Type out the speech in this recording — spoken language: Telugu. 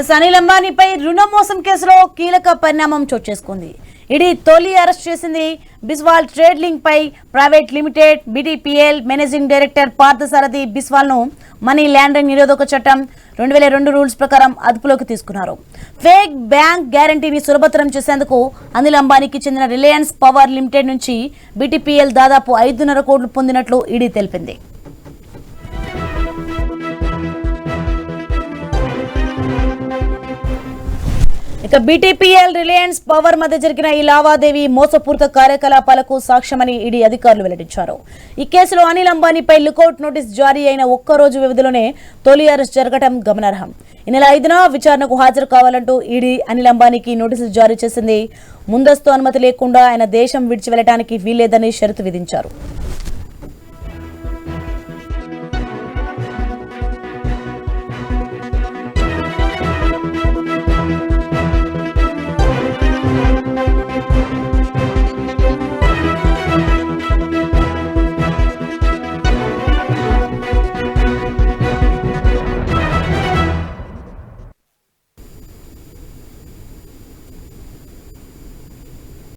అనిల్ అంబానీపై రుణ మోసం కేసులో కీలక పరిణామం చోటు చేసుకుంది. ఈడీ తొలి అరెస్ట్ చేసింది బిస్వాల్ ట్రేడ్ లింక్ పై private limited BTPL managing director Parthasarathi Biswal ను మనీ లాండరింగ్ నిరోధక చట్టం 2002 రూల్స్ ప్రకారం అదుపులోకి తీసుకున్నారు. ఫేక్ బ్యాంక్ గ్యారంటీని సులభతరం చేసేందుకు అనిల్ అంబానీకి చెందిన రిలయన్స్ పవర్ లిమిటెడ్ నుంచి బీటీపీఎల్ దాదాపు 5.5 కోట్లు పొందినట్లు ఈడీ తెలిపింది. ఇక బీటీపీఎల్ రిలయన్స్ పవర్ మధ్య జరిగిన ఈ లావాదేవీ మోసపూరిత కార్యకలాపాలకు సాక్ష్యమని ఈడీ అధికారులు వెల్లడించారు. ఈ కేసులో అనిల్ అంబానీపై లుకౌట్ నోటీస్ జారీ అయిన ఒక్కరోజు వ్యవధిలోనే తొలి అరెస్ట్ జరగడం గమనార్హం. ఈ నెల 5న విచారణకు హాజరు కావాలంటూ ఈడీ అనిల్ అంబానీకి నోటీసులు జారీ చేసింది. ముందస్తు అనుమతి లేకుండా ఆయన దేశం విడిచి వెళ్లడానికి వీల్లేదని షరతు విధించారు.